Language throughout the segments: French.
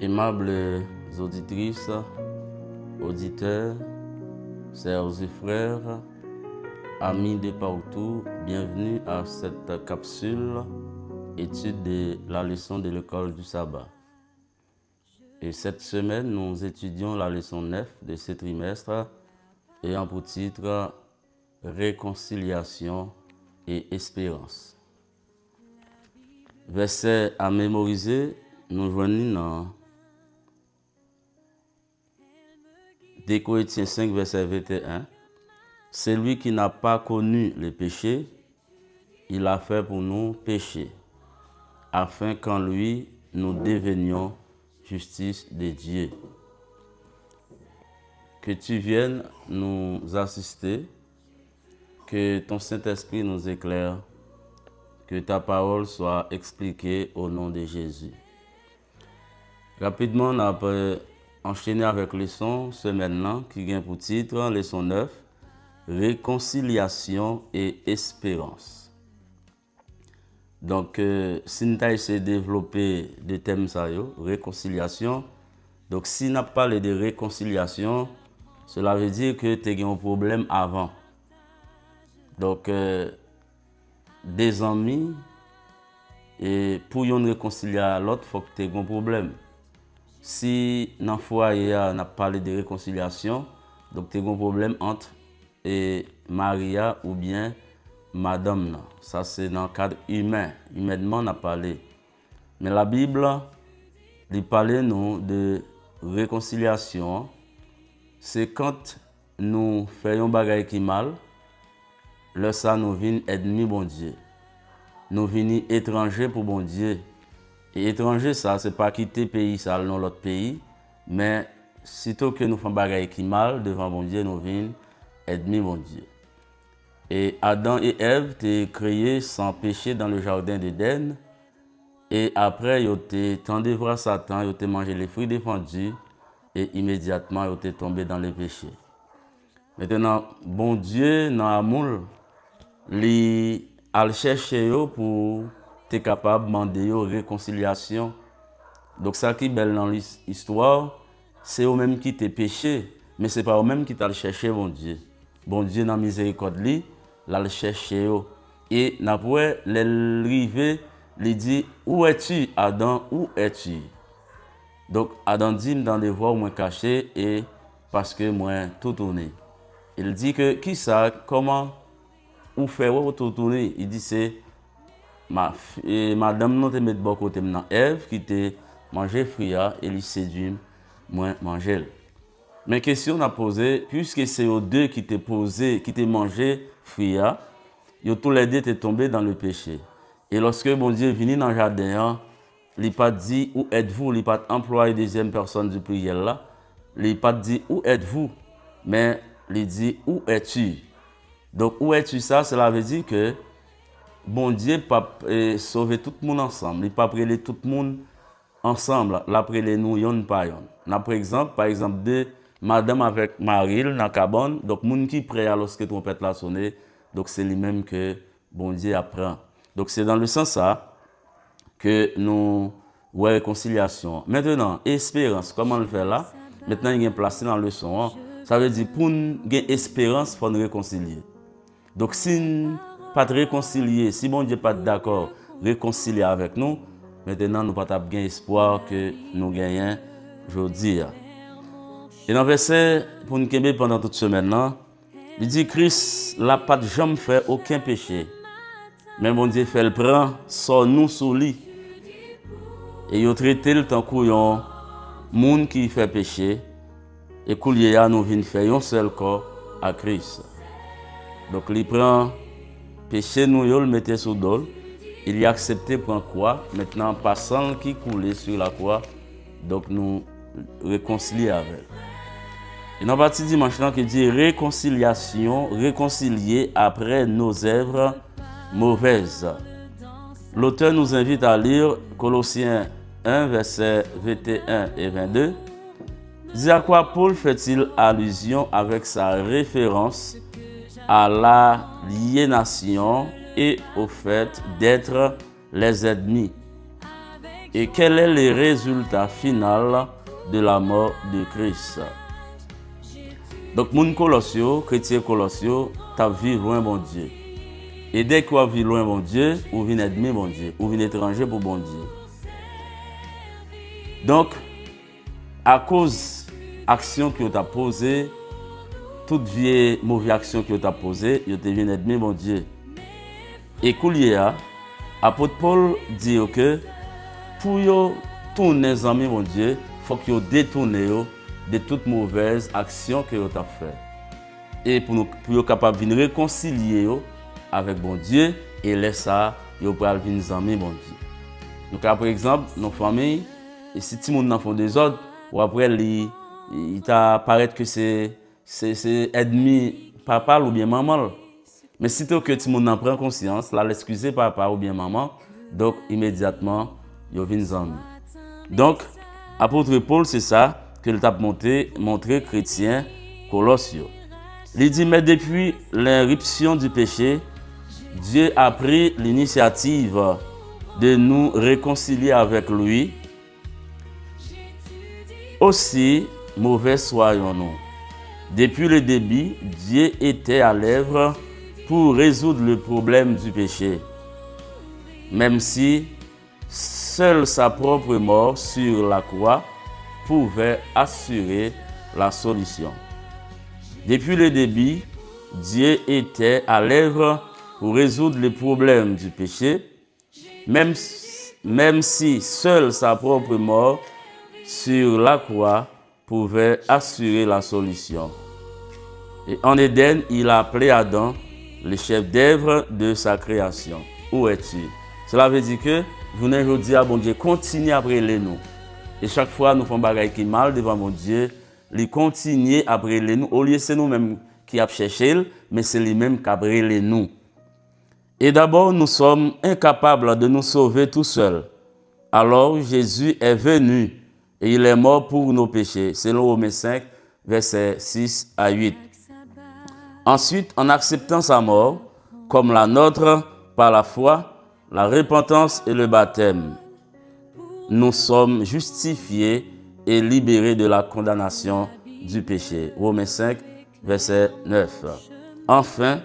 Aimables auditrices, auditeurs, sœurs et frères, amis de partout, bienvenue à cette capsule étude de la leçon de l'école du sabbat. Et cette semaine, nous étudions la leçon 9 de ce trimestre ayant pour titre Réconciliation et espérance. Verset à mémoriser, nous joignons dans 2 Corinthiens 5, verset 21. Celui qui n'a pas connu le péché, il a fait pour nous pécher, afin qu'en lui, nous devenions justice de Dieu. Que tu viennes nous assister, que ton Saint-Esprit nous éclaire, que ta parole soit expliquée au nom de Jésus. Rapidement, on va enchaîner avec leçon semaine qui vient pour titre, leçon 9, Réconciliation et espérance. Donc, si nous avons essayé de développer des thèmes, réconciliation, donc si nous avons parlé de réconciliation, cela veut dire que tu as eu un problème avant. Donc, des amis, et pour y réconcilier à l'autre, il faut que tu aies un problème. Si dans le foyer, on a parlé de réconciliation, donc tu as un problème entre Maria ou bien Madame. Ça, c'est dans le cadre humain. Humainement, on a parlé. Mais la Bible, elle parle nous de réconciliation. C'est quand nous faisons des choses qui mal, là, ça nous vient ennemis bon Dieu. Nous venons étrangers pour bon Dieu. Et étranger, ça, c'est pas quitter le pays, ça, dans l'autre pays. Mais sitôt que nous faisons des choses qui mal, devant bon Dieu, nous venons ennemis bon Dieu. Et Adam et Ève étaient créés sans péché dans le jardin d'Éden. Et après, ils ont tendu voir Satan, ils ont mangé les fruits défendus. Et immédiatement, ils ont tombé dans le péché. Maintenant, bon Dieu, dans l'amour, il a cherché pour être capable de demander une réconciliation. Donc, ça qui est belle dans l'histoire, c'est eux-mêmes qui t'ont péché, mais ce n'est pas eux-mêmes qui t'ont cherché, bon Dieu. Bon Dieu, dans la miséricorde, il a cherché. Et après, l'arrivée, il dit, où es-tu, Adam, où es-tu? Donc, Adam dit, dans les voies, moi caché, et parce que moi, tout tourné. Il dit que, qui ça, comment, où faire tout tourner? Il dit, c'est madame, nous te met de bon côté maintenant, Ève, qui te mangé fruit, et il séduit, moi, manger. Mais question à poser, puisque c'est aux deux qui t'ont posé, qui t'ont mangé fruit, ils tous les deux étaient tombés dans le péché. Et lorsque bon Dieu est venu dans le jardin, il n'a pas dit où êtes-vous, il n'a pas employé deuxième personne du prière là, il n'a pas dit où êtes-vous, mais il dit où es-tu. Donc où es-tu ça, cela veut dire que bon Dieu pas sauver tout le monde ensemble, il pas prêler tout le monde ensemble, la prêler nous yon par yon. Par exemple de madame avec Marie dans la cabane, donc moun qui prêt lorsque trompette la sonné, donc c'est lui-même que bon Dieu apprend. Donc c'est dans le sens ça que nous voyons réconciliation. Maintenant, espérance, comment le faire là? Maintenant, il y a placé dans le leçon. Ça veut dire pour nous gagner espérance, il faut nous réconcilier. Donc si nous pas de réconcilier, si bon Dieu n'est pas d'accord, réconcilier avec nous, maintenant nous pas gagner espoir que nous gagnons aujourd'hui. Et dans le verset, pour nous aimer pendant toute semaine, il dit Christ n'a pas jamais fait aucun péché. Mais bon Dieu fait le prend, sort nous sous lui. Et il traité le temps qu'il y a un monde qui fait péché. Et qu'il y a nous venons faire un seul corps à Christ. Donc il prend péché, nous le mettait sous dol. Il a accepté pour quoi? Maintenant, passant qui coulait sur la croix, donc nous réconcilier avec. Et dans la partie dimanche qui dit réconciliation, réconcilier après nos œuvres mauvaises. L'auteur nous invite à lire Colossiens 1, versets 21 et 22. Dis à quoi Paul fait-il allusion avec sa référence à l'aliénation et au fait d'être les ennemis. Et quel est le résultat final de la mort de Christ? Donc, moun Colossio, chrétien Colossio, t'as vu loin bon Dieu. Et dès qu'on vit loin bon Dieu, ou vient ennemi bon Dieu, ou vient étranger pour bon Dieu. Donc, à cause action que tu as posée, toute vieille mauvaise action que tu as posée, tu deviens ennemi bon Dieu. Et Koulier, apôtre Paul dit que pour tourner les amis mon Dieu, il faut que vous détournez de toute mauvaise action que vous avez fait. Et pour être capable de réconcilier avec bon Dieu, et laisser ça, vous pouvez venir amis bon Dieu. Donc, par exemple, nos familles, et si tout le monde font des ordres, ou après, il t'apparaît que c'est ennemi papa ou bien maman. Mais si que tout le monde en prend conscience, là, l'excuser papa ou bien maman, donc immédiatement, il vient amis. Donc, apôtre Paul, c'est ça que t'a montré chrétien Colossio. Il dit, mais depuis l'irruption du péché, Dieu a pris l'initiative de nous réconcilier avec lui. Aussi mauvais soyons-nous. Depuis le début, Dieu était à l'œuvre pour résoudre le problème du péché, même si seule sa propre mort sur la croix pouvait assurer la solution. Depuis le début, Dieu était à l'œuvre pour résoudre le problème du péché, même si seule sa propre mort sur la croix pouvait assurer la solution. Et en Éden, il a appelé Adam le chef d'œuvre de sa création. Où es-tu? Cela veut dire que vous n'avez pas dit à bon Dieu, continuez à brûler nous. Et chaque fois, nous faisons des choses qui mal devant mon Dieu, il continue à brûler nous. Au lieu c'est nous-mêmes qui avons cherché, mais c'est lui-même qui a brûlé nous. Et d'abord, nous sommes incapables de nous sauver tout seuls. Alors, Jésus est venu et il est mort pour nos péchés, selon Romains 5, versets 6 à 8. Ensuite, en acceptant sa mort, comme la nôtre, par la foi, la repentance et le baptême, nous sommes justifiés et libérés de la condamnation du péché. Romains 5, verset 9. Enfin,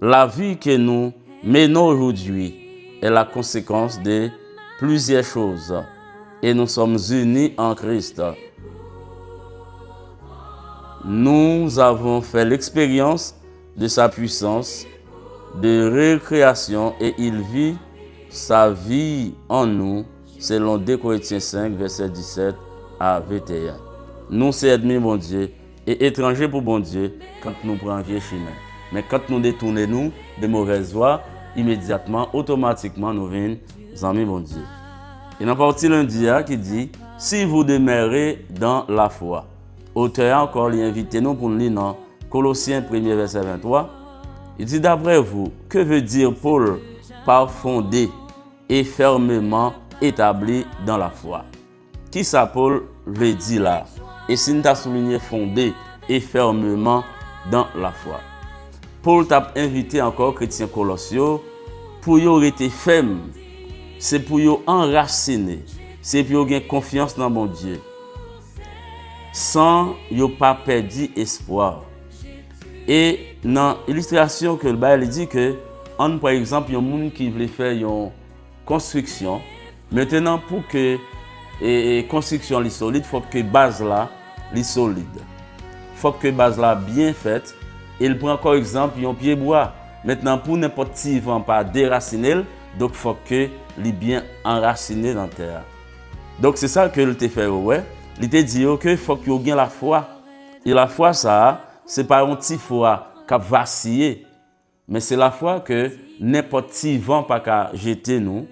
la vie que nous menons aujourd'hui est la conséquence de plusieurs choses et nous sommes unis en Christ. Nous avons fait l'expérience de sa puissance de recréation et il vit sa vie en nous, selon 2 Corinthiens 5, verset 17 à 21. Nous sommes ennemis bon Dieu et étrangers pour bon Dieu quand nous prenons un vieux chemin. Mais quand nous détournons de mauvaises voies, immédiatement, automatiquement, nous venons amis bon Dieu. Et dans la partie lundi qui dit, si vous demeurez dans la foi. Auteur encore l'invité nous pour nous lire dans Colossiens 1 verset 23. Il dit d'après vous, que veut dire Paul par fondé et fermement établi dans la foi? Qui ça Paul veut dire là? Et si nous avons souligné fondé et fermement dans la foi. Paul t'a invité encore chrétien Colossio pour y rester ferme. C'est pour y enraciner. C'est pour y avoir confiance dans mon Dieu. Sans y pas perdu espoir. Et dans l'illustration que le Bible dit que, par exemple, il y a des gens qui veulent faire une construction. Maintenant, pour que la construction soit solide, il faut que la base là soit solide. Il faut que la base là bien faite. Et il prend encore exemple, un pied bois. Maintenant, pour n'importe qui vent pas déraciner, donc il faut que il bien enraciné dans la terre. Donc c'est ça que il te fait ouais. Il te dit que faut que tu aies la foi. Et la foi ça, c'est pas un petit foi qui vacille, mais c'est la foi que n'importe qui vent pas qu'à jeter nous.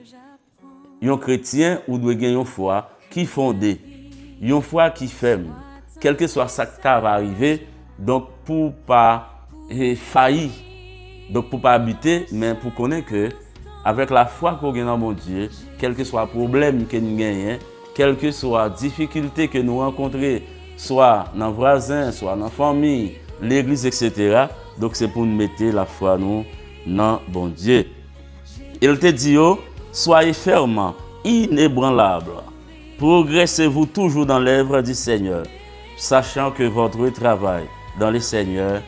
Un chrétien ou doit gagner une foi qui fondée, une foi qui ferme. Quel que soit ça qui va arriver, donc pour pas faillir, donc pour pas habiter, mais pour connaître que avec la foi qu'on gagne dans mon Dieu, quel que soit le problème que nous gagnons, quelle que soit la difficulté que nous rencontrons, soit dans les voisins, soit dans la famille, l'église, etc. Donc c'est pour nous mettre la foi nous dans bon Dieu. Il te dit, soyez fermement inébranlable. Progressez-vous toujours dans l'œuvre du Seigneur, sachant que votre travail dans le Seigneur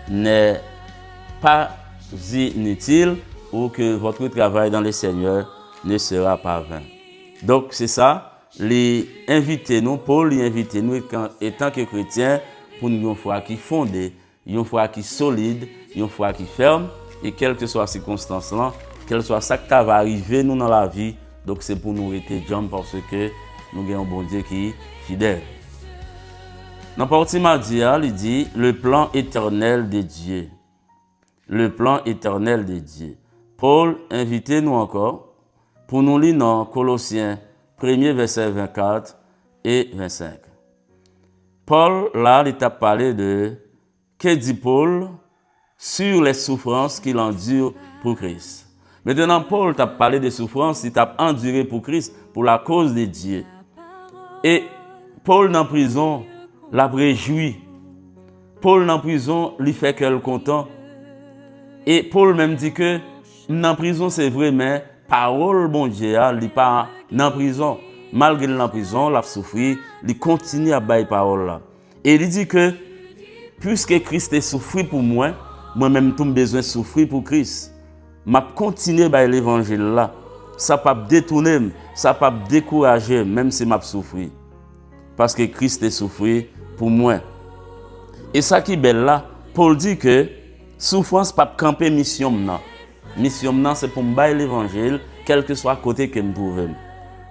n'est pas inutile ou que votre travail dans le Seigneur ne sera pas vain. Donc c'est ça, Paul invite nous étant que chrétiens pour une foi qui fondée, une foi qui solide, une foi qui ferme, et quelles que soient les circonstances là, quel soit ça qui va arriver nous dans la vie, donc c'est pour nous rester jambes parce que nous avons un bon Dieu qui est fidèle. Dans la partie mardi, il dit le plan éternel de Dieu. Le plan éternel de Dieu. Paul invite nous encore pour nous lire dans Colossiens 1er verset 24 et 25. Paul, là, il t'a parlé de que dit Paul sur les souffrances qu'il endure pour Christ. Maintenant, Paul t'a parlé des souffrances, il t'a enduré pour Christ, pour la cause de Dieu. Et Paul dans la prison l'a réjoui. Paul dans la prison lui fait qu'elle content. Et Paul même dit que dans la prison c'est vrai, mais parole bon Dieu, il pas dans la prison. Malgré la prison, il a souffert, il continue à bailler parole là. Et il dit que puisque Christ est souffert pour moi, moi-même tout besoin de souffrir pour Christ. Je continue à bailler l'évangile là. Ça ne peut pas détourner, ça ne peut pas décourager, même si je souffre. Parce que Christ est souffert pour moi. Et ça qui est belle là, Paul dit que souffrance ne peut pas camper mission. Mission c'est pour me bailler l'évangile, quel que soit le côté que je trouve.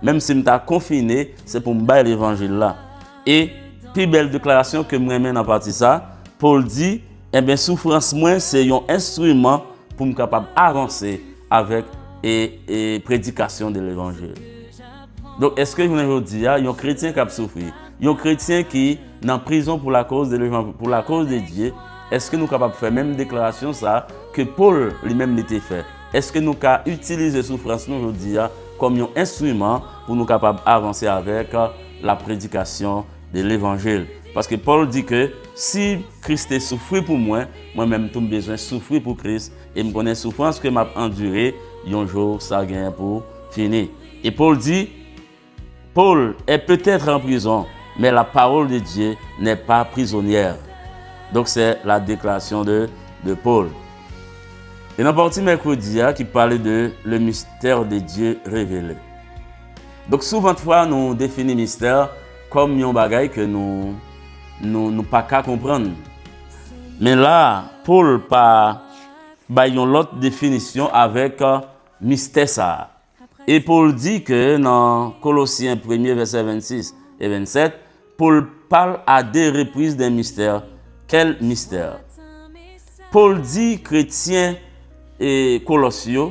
Même si je suis confiné, c'est pour me bailler l'évangile là. Et plus belle déclaration que je mène en partie ça, Paul dit, eh bien, souffrance moi, c'est un instrument pour me capable avancer avec et prédication de l'évangile. Donc, est-ce que je vous dis, il y a un chrétien qui a souffert, un chrétien qui est en prison pour la cause de l'évangile, pour la cause de Dieu, est-ce que nous sommes capables de faire la même déclaration ça que Paul lui-même l'était fait? Est-ce que nous pouvons utiliser la souffrance nous aujourd'hui comme un instrument pour nous capables d'avancer avec la prédication de l'évangile? Parce que Paul dit que si Christ est souffert pour moi, moi-même j'ai besoin de souffrir pour Christ et me connais souffrance que m'a enduré, un jour ça gagne pour finir. Et Paul dit, Paul est peut-être en prison, mais la parole de Dieu n'est pas prisonnière. Donc c'est la déclaration de Paul. Et dans la partie mercredi qui parlait de le mystère de Dieu révélé. Donc souvent de fois nous définissons le mystère comme un bagage que nous pas qu'à comprendre. Mais là, Paul pas une autre définition avec mystère ça. Et Paul dit que dans Colossiens 1er verset 26 et 27, Paul parle à des reprises d'un mystère. Quel mystère? Paul dit chrétiens et Colossiens,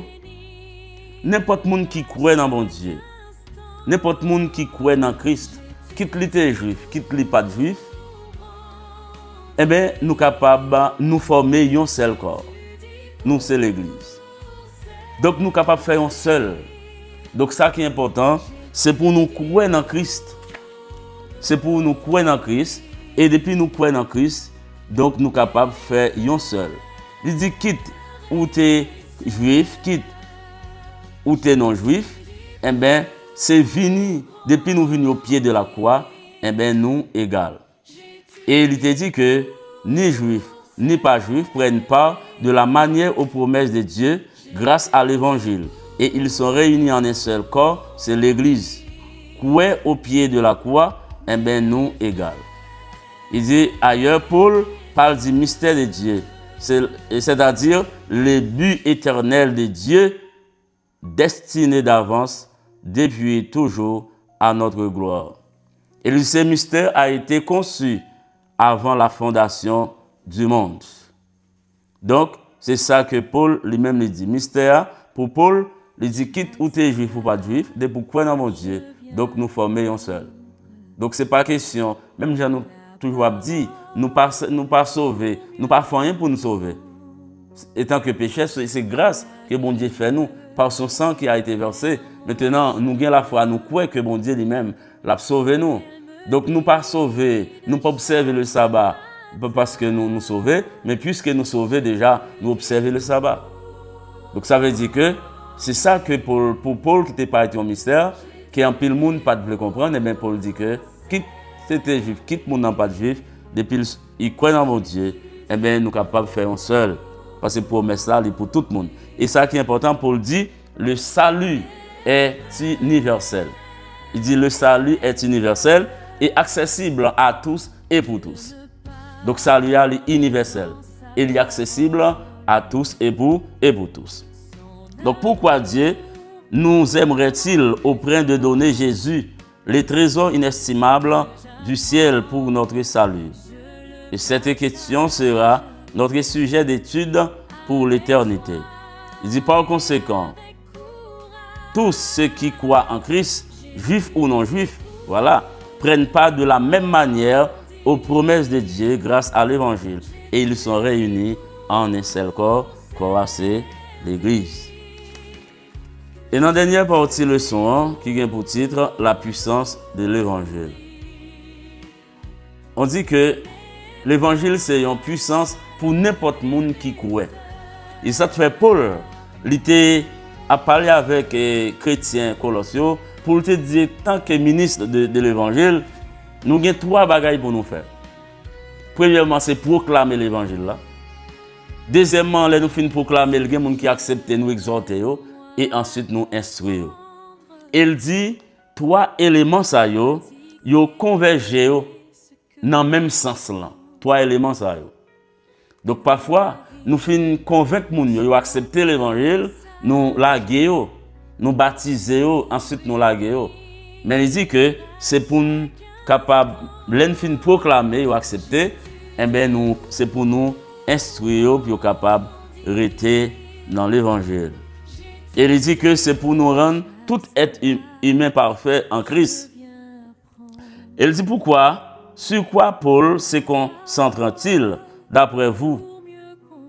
n'importe monde qui croit dans mon Dieu, n'importe monde qui croit dans Christ, quitte les juif, quitte les pas juif, eh bien, nous sommes capables de nous former un seul corps. Nous, c'est l'Église. Donc, nous sommes capables de faire un seul. Donc, ça qui est important, c'est pour nous croire dans Christ. C'est pour nous croire dans Christ. Et depuis nous croire dans Christ, donc nous sommes capables de faire un seul. Il dit, quitte ou tu es juif, quitte ou tu es non-juif, eh bien, c'est fini. Depuis nous venons au pied de la croix, eh bien, nous égales. Et il te dit que ni juifs, ni pas juifs prennent part de la manière aux promesses de Dieu grâce à l'évangile. Et ils sont réunis en un seul corps, c'est l'Église. Coué au pied de la croix, eh bien, nous égales. Il dit ailleurs, Paul parle du mystère de Dieu, c'est-à-dire le but éternel de Dieu, destiné d'avance depuis toujours à notre gloire. Et ce mystère a été conçu avant la fondation du monde. Donc, c'est ça que Paul lui-même lui dit. Mystère, pour Paul, il dit quitte ou tu es juif ou pas juif, de pourquoi dans mon Dieu. Donc, nous formons un seul. Donc, ce n'est pas question, même j'ai toujours dit, nous ne pas sauver, nous ne pas faire rien pour nous sauver. Étant que péché, c'est grâce que bon Dieu fait nous, par son sang qui a été versé. Maintenant, nous avons la foi, nous croyons que bon Dieu lui-même l'a sauvé nous. Donc, nous ne pas sauver, nous ne pas observer le sabbat parce que nous sauvons, mais puisque nous sauvons déjà, nous observons le sabbat. Donc, ça veut dire que C'est ça que pour Paul, qui était pas un mystère, qui en pile monde pas de comprendre, et bien Paul dit que, quitte c'était juif, quitte monde n'a pas de juif, depuis il croit dans mon Dieu, et bien nous sommes capables de faire un seul. Parce que promesse là, c'est pour tout le monde. Et ça qui est important, Paul dit, le salut est universel. Il dit le salut est universel et accessible à tous et pour tous. Donc salut est universel. Il est accessible à tous et pour tous. Donc pourquoi Dieu nous aimerait-il au point de donner Jésus les trésors inestimables du ciel pour notre salut? Et cette question sera notre sujet d'étude pour l'éternité. Il dit par conséquent, tous ceux qui croient en Christ, juifs ou non juifs, voilà, prennent part de la même manière aux promesses de Dieu grâce à l'évangile. Et ils sont réunis en un seul corps, c'est l'Église. Et dans la dernière partie de la leçon, qui a pour titre la puissance de l'évangile. On dit que l'évangile, c'est une puissance pour n'importe qui qui croit. Et ça te fait Paul, il a parlé avec les chrétiens colossiaux pour te dire, tant que ministre de l'évangile, nous avons 3 bagailles pour nous faire. Premièrement, c'est proclamer l'évangile là. Deuxièmement, nous finissons proclamer le gens qui acceptent nous exhorter et ensuite nous instruire. Il dit 3 éléments ça yo convergent dans le même sens là. 3 éléments ça yo. Donc parfois, nous finissons convaincre les gens d'accepter l'évangile, nous laguer, nous baptiser, ensuite nous laguer. Mais il dit que c'est pour nous capables de proclamer ou accepter, et bien nous c'est pour nous instruire pour capables de rester dans l'évangile. Et il dit que c'est pour nous rendre tout être humain parfait en Christ. Il dit pourquoi, sur quoi Paul se concentre-t-il d'après vous?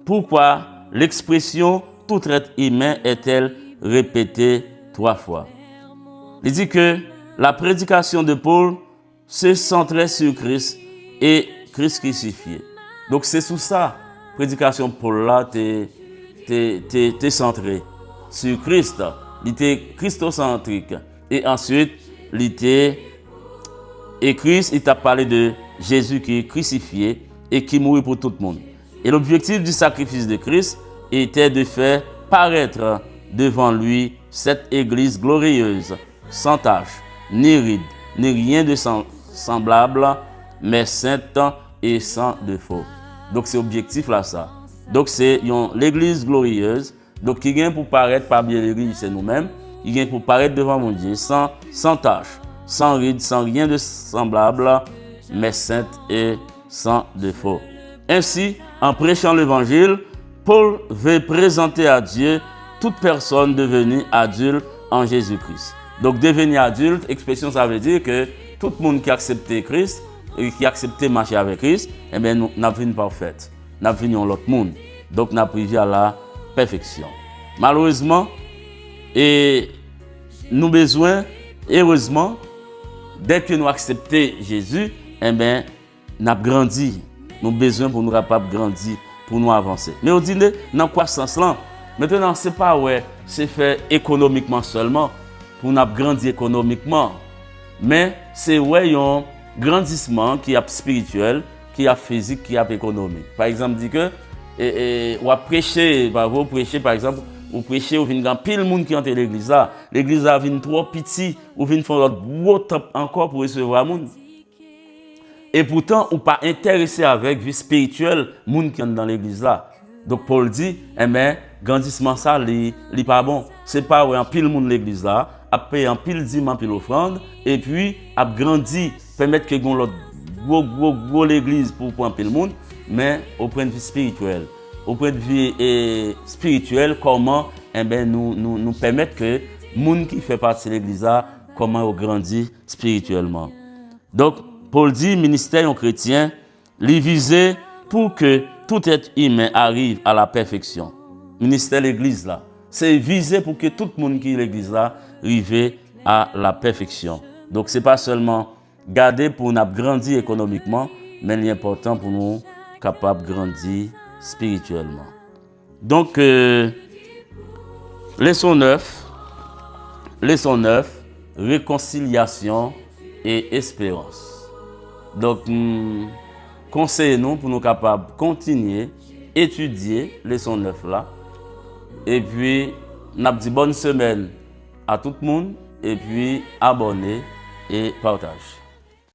Pourquoi l'expression tout être humain est-elle répétée 3 fois? Il dit que la prédication de Paul se centrait sur Christ et Christ crucifié. Donc c'est sur ça, la prédication de Paul là, t'es centré sur Christ. Il était christocentrique. Et ensuite, il était et Christ, il t'a parlé de Jésus qui est crucifié et qui mourut pour tout le monde. Et l'objectif du sacrifice de Christ était de faire paraître devant lui cette église glorieuse, sans tache, ni ride, ni rien de semblable, mais sainte et sans défaut. Donc c'est l'objectif là ça. Donc c'est l'église glorieuse, donc qui vient pour paraître parmi l'église, c'est nous-mêmes, qui vient pour paraître devant mon Dieu, sans tache, sans ride, sans rien de semblable, mais sainte et sans défaut. Ainsi, en prêchant l'évangile, Paul veut présenter à Dieu toute personne devenue adulte en Jésus-Christ. Donc, devenir adulte, expression, ça veut dire que tout le monde qui a accepté Christ et qui a accepté marcher avec Christ, eh bien, nous n'avons une parfaite. Nous avons l'autre monde. Donc, nous avons privé à la perfection. Malheureusement, et nous avons besoin, heureusement, dès que nous acceptons Jésus, eh bien, nous avons grandi. Nous avons besoin pour nous capables de grandir, pour nous avancer. Mais on dit, dans quoi sens là? Maintenant, ce n'est pas c'est fait économiquement seulement, pour nous grandir économiquement. Mais c'est un grandissement qui est spirituel, qui est physique, qui est économique. Par exemple, dit que, ou prêcher, vous prêchez par exemple, ou prêcher, ou venez pile de monde qui entre l'église là. L'église là vient trop petit, ou vient faire l'autre gros top encore pour recevoir monde. Et pourtant, on pas intéressé avec vie spirituelle, monde qui entre dans l'église là. Donc Paul dit, eh bien, grandissement ça, il pas bon. C'est pas un pile monde l'église là, a payer un pile dîme, un pile offrande, et puis a grandi, permettre que gon l'autre gros l'église pour un pile monde, mais au point de vue spirituel. Au point de vue spirituel, comment eh ben, nous permettre que monde qui fait partie de l'église là, comment on grandit spirituellement. Donc Paul dit ministère chrétien, les visé pour que tout être humain arrive à la perfection. Ministère de l'église là, c'est visé pour que tout le monde qui est l'église là arrive à la perfection. Donc c'est pas seulement garder pour nous grandir économiquement, mais l'important pour nous capable de grandir spirituellement. Donc Leçon 9. Leçon 9. Réconciliation et espérance. Donc, conseillez-nous pour nous capables de continuer, étudier leçon 9 là. Et puis, nous avons dit bonne semaine à tout le monde. Et puis, abonnez et partagez.